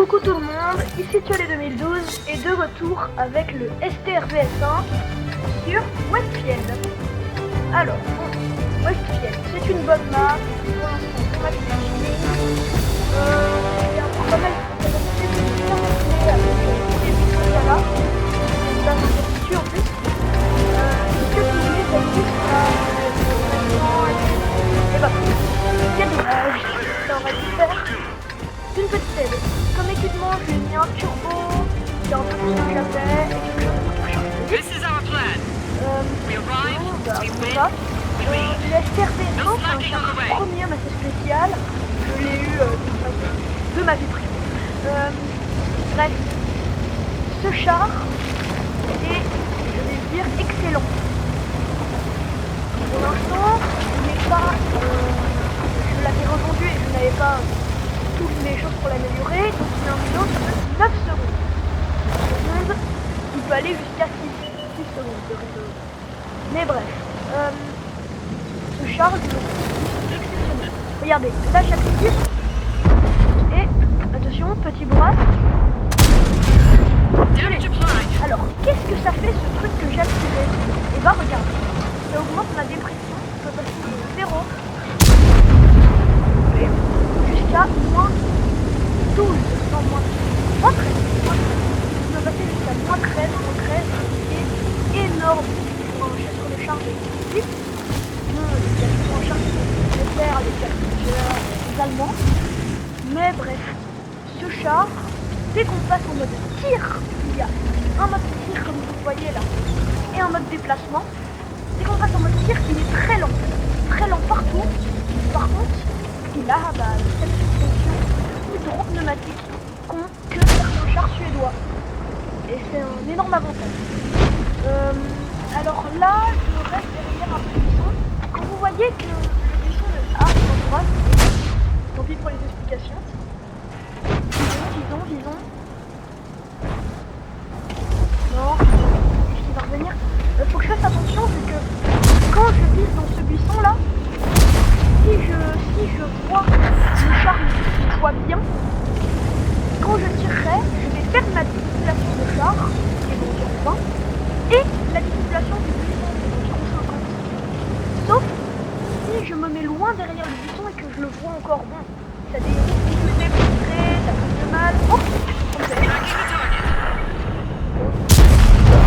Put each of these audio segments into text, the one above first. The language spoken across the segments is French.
Coucou tout le monde, ici Thiolet 2012 et de retour avec le STRVS1 sur Westfield. Alors, bon, Westfield, c'est une bonne map, pour l'instant on va l'utiliser. Il y a pas mal de capacités de bien fonctionner avec les buissons qu'il y a là. C'est une base de dessus en plus. Est-ce que tu utilises cette piste là et bah, quel dommage, ça aurait dû faire une petite aide. Comme équipement, je lui ai mis un turbo, qui est un peu plus que j'avais, et quelque chose pour charger. This is our plan. We arrive, we win, we leave. Le STRV100, c'est un char premium assez spécial. Je l'ai eu de ma vie privée. Bref, ce char est, je vais dire, excellent. Pour l'instant, il n'est pas... je l'avais revendu et je n'avais pas toutes les choses pour l'améliorer, donc il y a un vélo de 9 secondes. Il peut aller jusqu'à 6 secondes de réseau. Mais bref, ce char, je le trouve exceptionnel. Regardez, là j'appuie et attention, petit bras. Alors, qu'est-ce que ça fait ce truc que j'ai activé? Et bah regardez, ça augmente ma dépression, je peux passer de 0 jusqu'à moins 12, non moins 13, je peux passer jusqu'à moins 13, qui est énorme pour un chasseur de char de 8. Les chasseurs de char de fer, les cartoucheurs, les allemands. Mais bref, ce char, dès qu'on passe en mode tir, il y a un mode tir comme vous voyez là, et un mode déplacement. Dès qu'on passe en mode tir, il est très lent partout. Par contre, il a cette suspension hydro-pneumatique qu'ont que certains chars suédois. Et c'est un énorme avantage. Alors là, je reste derrière un buisson. Quand vous voyez que le buisson de A est en droite, tant pis pour les explications. Visons. Non, est-ce qu'il va revenir? Faut que je fasse attention vu que quand je vise dans ce buisson là, si je vois le char qui voit bien, quand je tirerai, je vais perdre ma dissimulation de char, qui est d'environ 20, et la dissimulation du buisson, qui est d'environ 50. Sauf si je me mets loin derrière le buisson et que je le vois encore, bon, ça des difficultés pour tirer, ça fait de mal. Oh,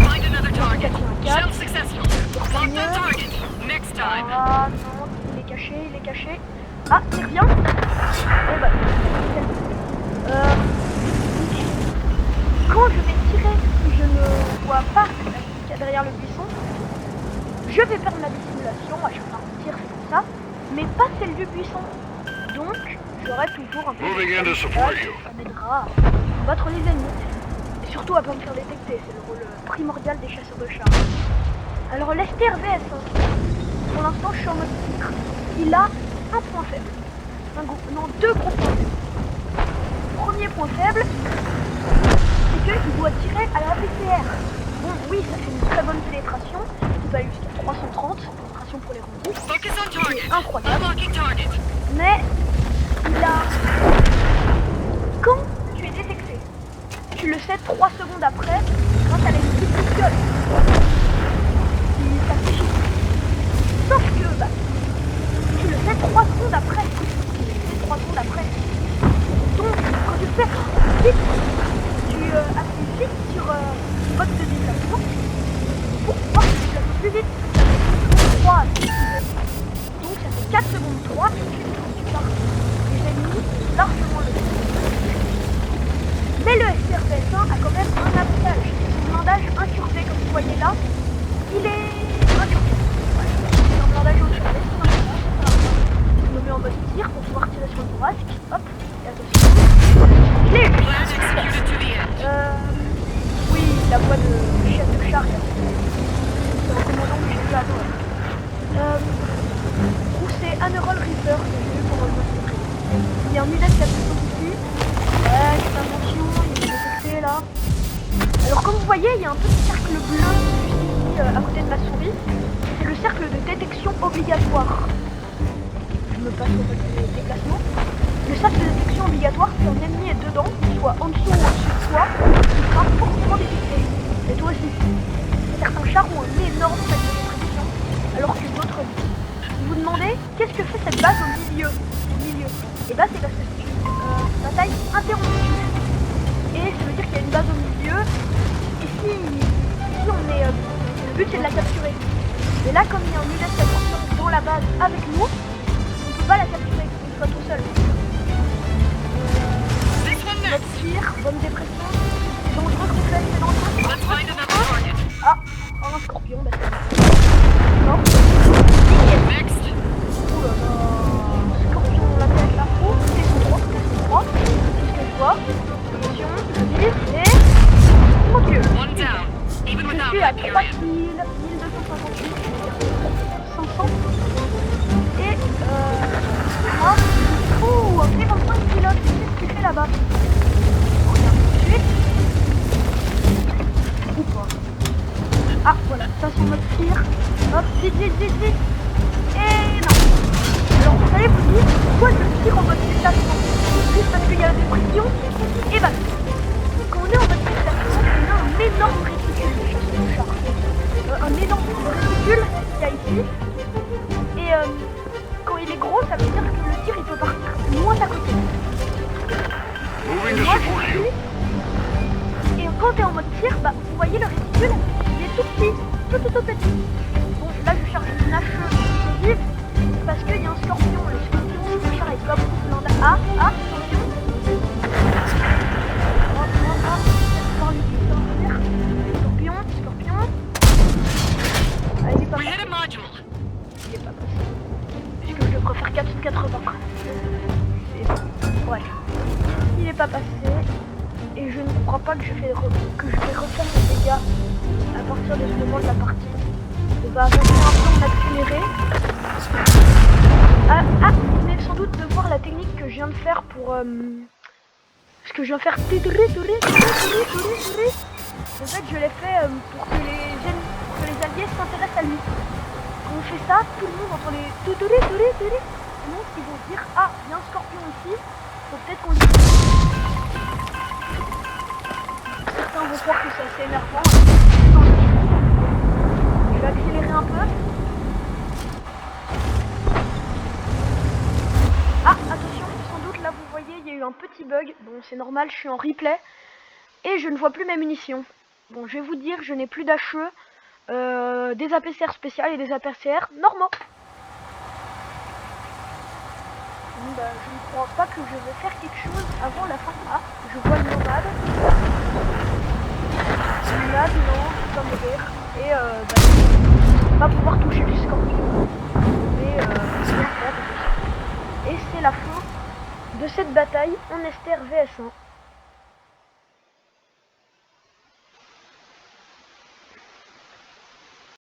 Find another target. Shell successful. Mark the target. Next time. Ah non, il est caché. Ah, il revient. Et bah, quand je vais tirer, si je ne vois pas qu'il y a derrière le buisson, je vais perdre ma dissimulation. À chaque fois qu'on tire, c'est comme ça, mais pas celle du buisson. Donc, j'aurai toujours un peu de ça m'aidera à battre les ennemis. Et surtout à pas me faire détecter, c'est le rôle primordial des chasseurs de chars. Alors l'STRVS, pour l'instant je suis en mode tir. Il a un point faible. Deux gros points faibles. Premier point faible, c'est qu'il doit tirer à la PCR. Bon oui, ça fait une très bonne pénétration, qui va jusqu'à 330, pénétration pour les rondis. C'est incroyable. Mais il a... Quand tu es détecté, tu le sais 3 secondes après, grâce à la petite gueule. Il s'affiche. Sauf que, tu le sais 3 secondes après. Donc, quand tu le fais vite, tu appuies vite sur mode de déplacement pour pouvoir te déplacer plus vite. Ça fait 3 donc ça fait 4 secondes 3, tu pars. Les ennemis largement le temps. Mais le STRVS1 a quand même un avantage. Son blindage incurvé, comme vous voyez là, il est incurvé. Voilà. C'est un blindage incurvé, c'est un blindage. Je me mets en mode tir pour pouvoir tirer sur le bourrasque. Hop, et attention. Je l'ai eu. Oui, la voix de chef de char, c'est un commandant que j'ai vu à Noël. C'est Anerol Reaper que j'ai vu pendant le mode prix. Il y a un mulet qui a tout ici. Ouais, je fais attention, il est détecté là. Alors comme vous voyez, il y a un petit cercle bleu juste ici à côté de ma souris. C'est le cercle de détection obligatoire. Je me passe au mode de déplacement. le sas de détection obligatoire, si un ennemi est dedans, qu'il soit en dessous ou au-dessus de toi, il sera forcément détecté. Et toi aussi. Certains chars ont un énorme sac de détection, alors que d'autres non. Vous vous demandez, qu'est-ce que fait cette base au milieu? Et bah c'est parce que c'est une bataille interrompue. Et ça veut dire qu'il y a une base au milieu. Ici on est... le but c'est de la capturer. Et là, comme il y a un ULS-14 dans la base avec nous, on ne peut pas la capturer, il soit tout seul. Notre tir, bonne dépression, c'est dangereux qu'on fait, c'est dangereux. Ah, oh, un scorpion, bah c'est non. Oh là là, scorpion dans la tête là, oh, c'est droit, qu'est-ce que je vois? Attention, je vise, et... Mon Dieu, je suis à 3 kills, 1258, 500, et moi, oh, un T25 pilote, qu'est-ce qu'il fait là-bas? On regarde tout de suite. Ou pas. Ah, voilà, ça c'est notre tir. Hop, vite. Et non. Alors, vous allez vous dire, pourquoi je tire en mode déplacement? Juste parce qu'il y a la dépression. Et bah, quand on est en mode déplacement, on a un énorme réticule de chasse de char. Un énorme réticule qu'il y a ici. Et quand il est gros, ça veut dire que le tir il peut partir loin à côté. Et moi, je suis... Et quand t'es en mode tir, bah, vous voyez le réticule, il est tout petit, tout petit. Bon, là je charge une hache explosive parce qu'il y a un scorpion. Le scorpion, c'est un char avec comme blindage. Ah, scorpion. Scorpion. Ah, il est pas passé. Il est pas passé. Puisque je devrais faire 480. Bref. Il est pas passé. Et je ne crois pas que je vais refaire des dégâts à partir de ce moment de la partie. On va avancer un peu en accéléré. Vous venez sans doute de voir la technique que je viens de faire pour... ce que je viens de faire... En fait, je l'ai fait pour que les alliés s'intéressent à lui. Quand on fait ça, tout le monde entend les... Donc, ils vont se dire, ah, il y a un scorpion ici, faut peut-être qu'on lui... Certains vont croire que c'est assez énervant. Je vais accélérer un peu. Ah, attention, sans doute là vous voyez, il y a eu un petit bug. Bon, c'est normal, je suis en replay. Et je ne vois plus mes munitions. Bon, je vais vous dire, je n'ai plus d'HE, des APCR spéciales et des APCR normaux. Bon, bah, je ne crois pas que je vais faire quelque chose avant la fin. Ah, je vois le nomade. Là, non, c'est pas mourir. Et on va pouvoir toucher du scorpion. Mais et c'est la fin de cette bataille en Ester VS1.